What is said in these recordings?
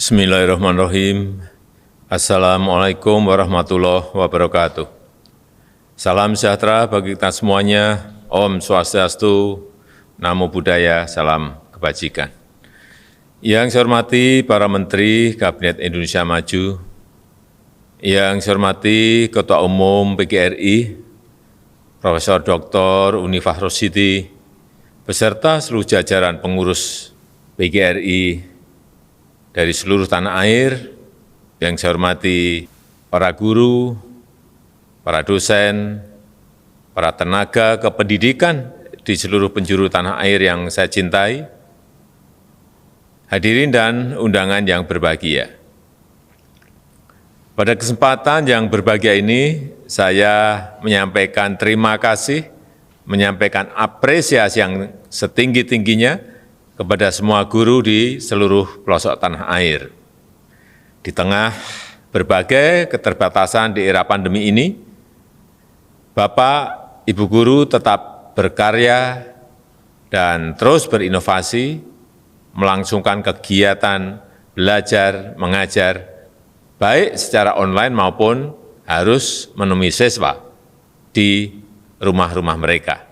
Bismillahirrahmanirrahim. Assalamualaikum warahmatullahi wabarakatuh. Salam sejahtera bagi kita semuanya. Om Swastiastu, Namo Buddhaya, salam kebajikan. Yang saya hormati para Menteri Kabinet Indonesia Maju, yang saya hormati Ketua Umum PGRI, Profesor Dr. Unifah Rosyidi, beserta seluruh jajaran pengurus PGRI dari seluruh tanah air, yang saya hormati para guru, para dosen, para tenaga kependidikan di seluruh penjuru tanah air yang saya cintai, hadirin dan undangan yang berbahagia. Pada kesempatan yang berbahagia ini, saya menyampaikan terima kasih, menyampaikan apresiasi yang setinggi-tingginya kepada semua guru di seluruh pelosok tanah air. Di tengah berbagai keterbatasan di era pandemi ini, Bapak, Ibu guru tetap berkarya dan terus berinovasi, melangsungkan kegiatan belajar, mengajar, baik secara online maupun harus menemui siswa di rumah-rumah mereka.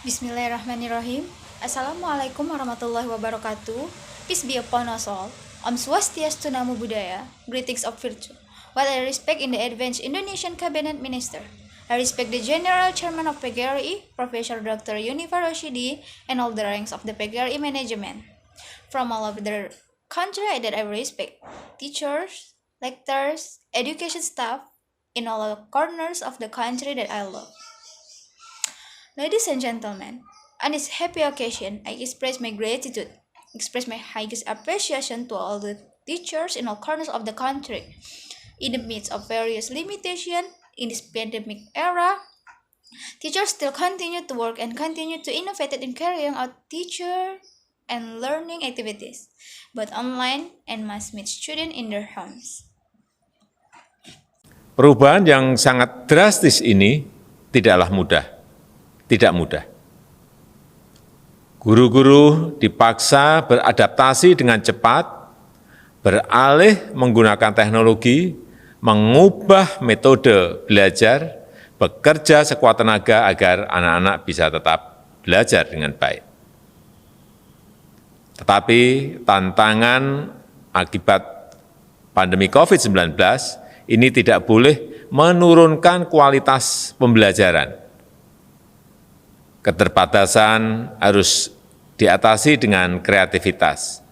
Bismillahirrahmanirrahim. Assalamualaikum warahmatullahi wabarakatuh. Peace be upon us all. Om Swastiastu, Namo Buddhaya. Greetings of virtue. While I respect in the advanced Indonesian Cabinet Minister, I respect the General Chairman of PGRI, Professor Dr. Unifah Rosyidi, and all the ranks of the PGRI management. From all over the country that I respect, teachers, lecturers, education staff, in all the corners of the country that I love. Ladies and gentlemen, on this happy occasion, I express my gratitude, express my highest appreciation to all the teachers in all corners of the country. In the midst of various limitations in this pandemic era, teachers still continue to work and continue to innovate in carrying out teacher and learning activities, both online and must meet students in their homes. Perubahan yang sangat drastis ini tidaklah mudah. Tidak mudah. Guru-guru dipaksa beradaptasi dengan cepat, beralih menggunakan teknologi, mengubah metode belajar, bekerja sekuat tenaga agar anak-anak bisa tetap belajar dengan baik. Tetapi tantangan akibat pandemi COVID-19 ini tidak boleh menurunkan kualitas pembelajaran. Keterbatasan harus diatasi dengan kreativitas,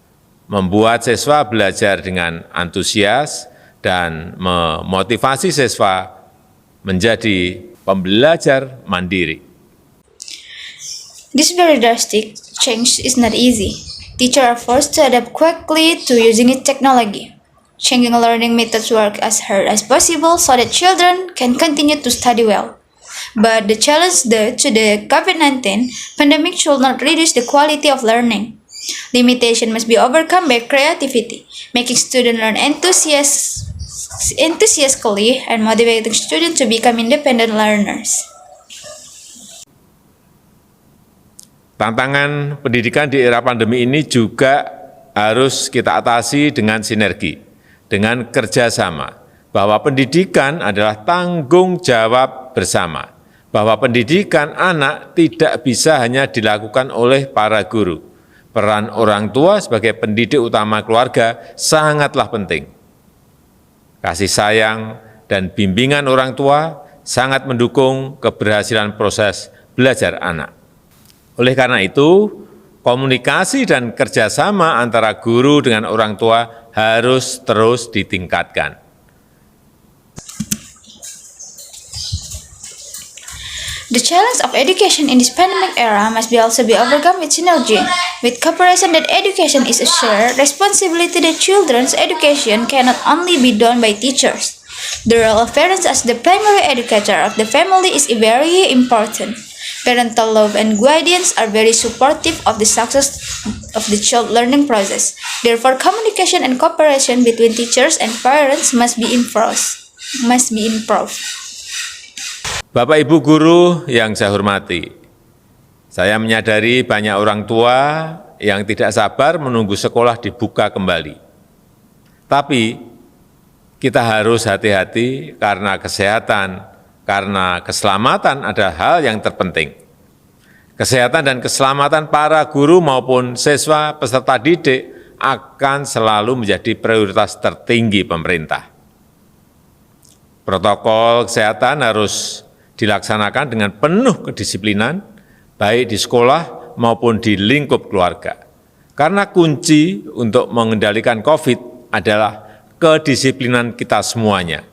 membuat siswa belajar dengan antusias, dan memotivasi siswa menjadi pembelajar mandiri. This very drastic change is not easy. Teachers are forced to adapt quickly to using technology. Changing learning methods work as hard as possible so that children can continue to study well. But the challenge due to the COVID-19 pandemic should not reduce the quality of learning. Limitation must be overcome by creativity, making students learn enthusiastically and motivating students to become independent learners. Tantangan pendidikan di era pandemi ini juga harus kita atasi dengan sinergi, dengan kerjasama, bahwa pendidikan adalah tanggung jawab bersama, bahwa pendidikan anak tidak bisa hanya dilakukan oleh para guru. Peran orang tua sebagai pendidik utama keluarga sangatlah penting. Kasih sayang dan bimbingan orang tua sangat mendukung keberhasilan proses belajar anak. Oleh karena itu, komunikasi dan kerjasama antara guru dengan orang tua harus terus ditingkatkan. The challenge of education in this pandemic era must also be overcome with synergy, with cooperation that education is a shared responsibility that children's education cannot only be done by teachers. The role of parents as the primary educator of the family is very important. Parental love and guidance are very supportive of the success of the child learning process. Therefore, communication and cooperation between teachers and parents must be improved. Bapak Ibu guru yang saya hormati, saya menyadari banyak orang tua yang tidak sabar menunggu sekolah dibuka kembali. Tapi kita harus hati-hati karena kesehatan, karena keselamatan adalah hal yang terpenting. Kesehatan dan keselamatan para guru maupun siswa peserta didik akan selalu menjadi prioritas tertinggi pemerintah. Protokol kesehatan harus dilaksanakan dengan penuh kedisiplinan, baik di sekolah maupun di lingkup keluarga. Karena kunci untuk mengendalikan COVID adalah kedisiplinan kita semuanya,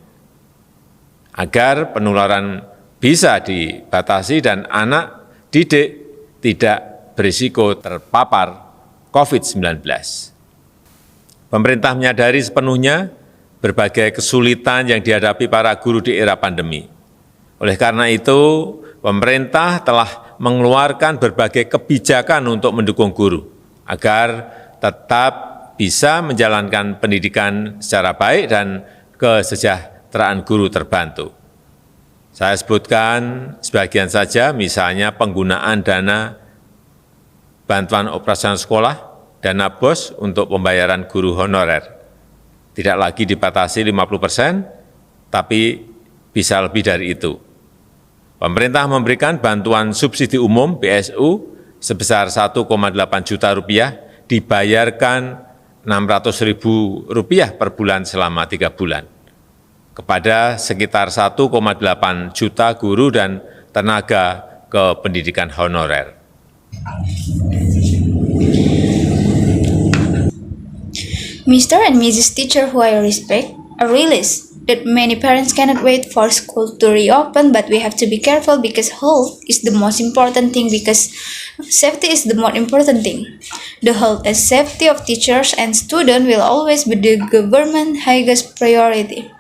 agar penularan bisa dibatasi dan anak didik tidak berisiko terpapar COVID-19. Pemerintah menyadari sepenuhnya berbagai kesulitan yang dihadapi para guru di era pandemi. Oleh karena itu, pemerintah telah mengeluarkan berbagai kebijakan untuk mendukung guru, agar tetap bisa menjalankan pendidikan secara baik dan kesejahteraan guru terbantu. Saya sebutkan sebagian saja, misalnya penggunaan dana bantuan operasional sekolah, dana BOS untuk pembayaran guru honorer. Tidak lagi dibatasi 50%, tapi bisa lebih dari itu. Pemerintah memberikan bantuan subsidi umum BSU sebesar 1,8 juta rupiah, dibayarkan Rp600.000 per bulan selama 3 bulan, kepada sekitar 1,8 juta guru dan tenaga kependidikan honorer. Mr. and Mrs. Teacher who I respect, I realize that many parents cannot wait for school to reopen, but we have to be careful because health is the most important thing, because safety is the most important thing. The health and safety of teachers and students will always be the government's highest priority.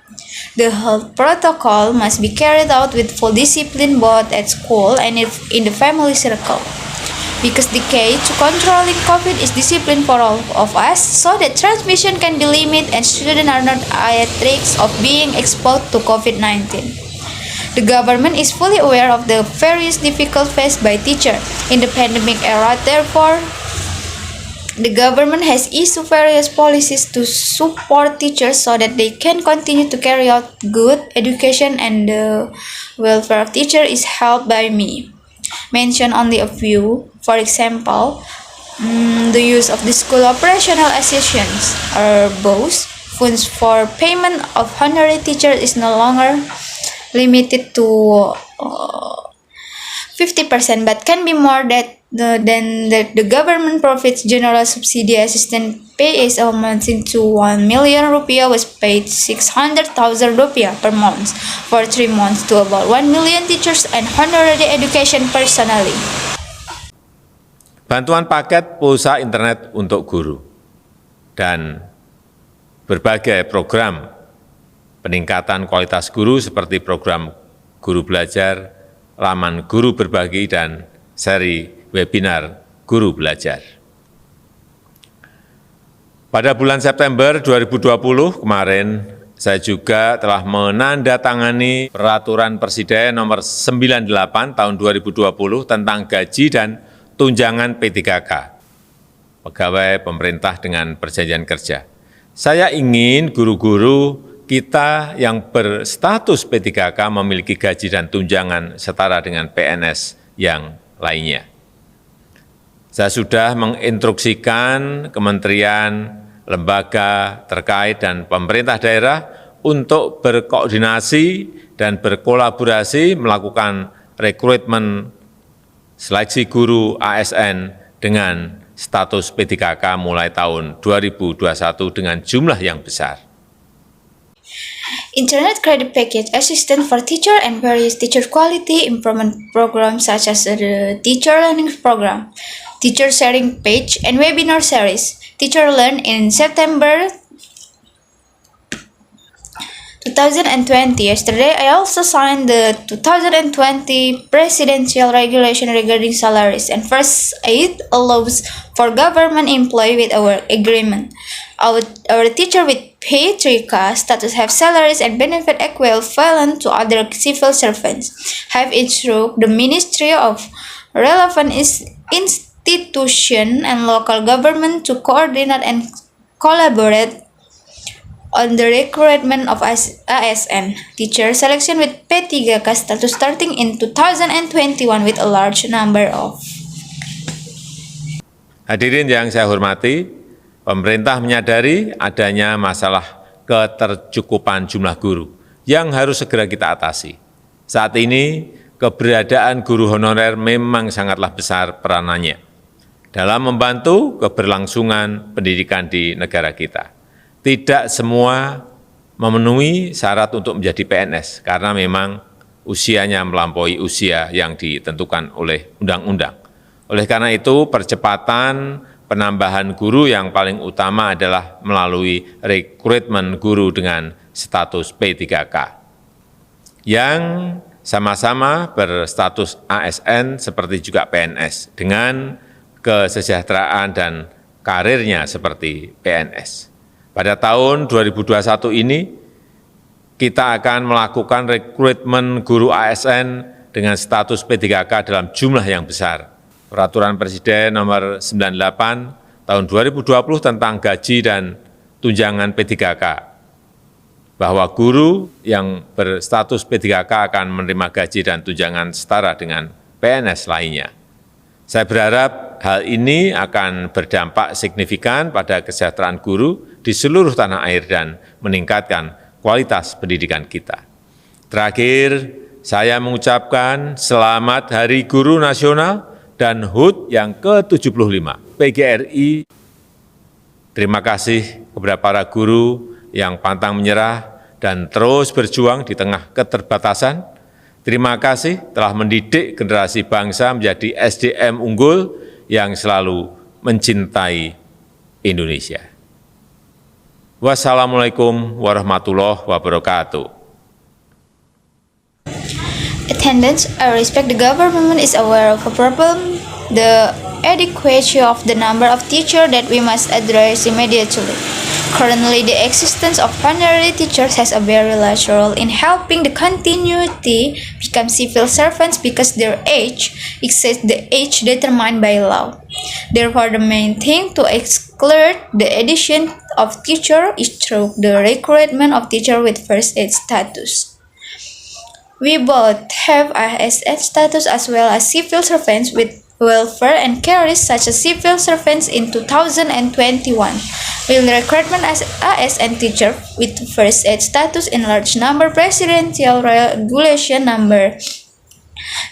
The health protocol must be carried out with full discipline both at school and in the family circle, because the key to controlling COVID is discipline for all of us, so that transmission can be limited and students are not at risk of being exposed to COVID-19. The government is fully aware of the various difficulties faced by teachers in the pandemic era. Therefore, the government has issued various policies to support teachers so that they can continue to carry out good education, and the welfare of teachers is helped by me. Mention only a few. For example, the use of the school operational assistance or BOS funds for payment of honorary teachers is no longer limited to 50%, but can be more than the government profits. General subsidy assistance pay is amounting to 1 million rupiah was paid 600,000 rupiah per month for 3 months to about 1 million teachers and honorary education personally. Bantuan paket pulsa internet untuk guru dan berbagai program peningkatan kualitas guru seperti program Guru Belajar, Laman Guru Berbagi, dan seri webinar Guru Belajar. Pada bulan September 2020 kemarin, saya juga telah menandatangani Peraturan Presiden Nomor 98 Tahun 2020 tentang gaji dan tunjangan P3K, pegawai pemerintah dengan perjanjian kerja. Saya ingin guru-guru kita yang berstatus P3K memiliki gaji dan tunjangan setara dengan PNS yang lainnya. Saya sudah menginstruksikan kementerian, lembaga terkait dan pemerintah daerah untuk berkoordinasi dan berkolaborasi melakukan rekrutmen seleksi guru ASN dengan status P3K mulai tahun 2021 dengan jumlah yang besar. Internet credit package assistance for teacher and various teacher quality improvement programs such as the Teacher Learning Program, Teacher Sharing Page, and webinar series. Teacher Learn in September 2020. Yesterday, I also signed the 2020 Presidential Regulation regarding salaries and first aid allows for government employee with our agreement. Our teacher with P3K status have salaries and benefit equivalent to other civil servants. Have instructed the Ministry of relevant institutions institution and local government to coordinate and collaborate on the recruitment of ASN teacher selection with P3K status starting in 2021 with a large number of. Hadirin yang saya hormati, pemerintah menyadari adanya masalah ketercukupan jumlah guru yang harus segera kita atasi. Saat ini, keberadaan guru honorer memang sangatlah besar peranannya dalam membantu keberlangsungan pendidikan di negara kita. Tidak semua memenuhi syarat untuk menjadi PNS karena memang usianya melampaui usia yang ditentukan oleh undang-undang. Oleh karena itu, percepatan penambahan guru yang paling utama adalah melalui rekrutmen guru dengan status P3K yang sama-sama berstatus ASN seperti juga PNS dengan kesejahteraan dan karirnya seperti PNS. Pada tahun 2021 ini, kita akan melakukan rekrutmen guru ASN dengan status P3K dalam jumlah yang besar. Peraturan Presiden nomor 98 tahun 2020 tentang gaji dan tunjangan P3K, bahwa guru yang berstatus P3K akan menerima gaji dan tunjangan setara dengan PNS lainnya. Saya berharap hal ini akan berdampak signifikan pada kesejahteraan guru di seluruh tanah air dan meningkatkan kualitas pendidikan kita. Terakhir, saya mengucapkan selamat Hari Guru Nasional dan HUT yang ke-75 PGRI. Terima kasih kepada para guru yang pantang menyerah dan terus berjuang di tengah keterbatasan. Terima kasih telah mendidik generasi bangsa menjadi SDM unggul yang selalu mencintai Indonesia. Wassalamualaikum warahmatullahi wabarakatuh. Attendance, I respect the government is aware of a problem, the adequacy of the number of teachers that we must address immediately. Currently, the existence of honorary teachers has a very large role in helping the continuity become civil servants because their age exceeds the age determined by law. Therefore, the main thing to exclude the addition of teacher is through the recruitment of teacher with first aid status. We both have ASN status as well as civil servants with welfare and careers such as civil servants in 2021. Will recruitment as ASN teacher with first aid status in large number Presidential Regulation number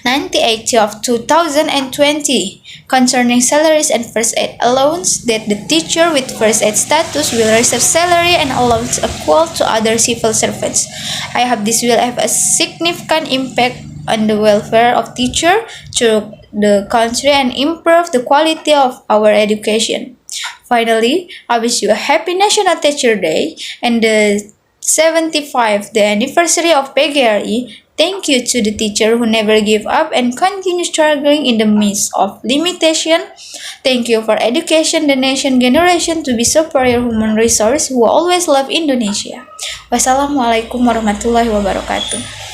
98 of 2020 concerning salaries and first aid allowance that the teacher with first aid status will receive salary and allowance equal to other civil servants. I hope this will have a significant impact on the welfare of teachers through the country and improve the quality of our education. Finally, I wish you a happy National Teacher Day and the 75th anniversary of PGRI. Thank you to the teacher who never give up and continue struggling in the midst of limitation. Thank you for education the nation generation to be superior human resource who always love Indonesia. Wassalamualaikum warahmatullahi wabarakatuh.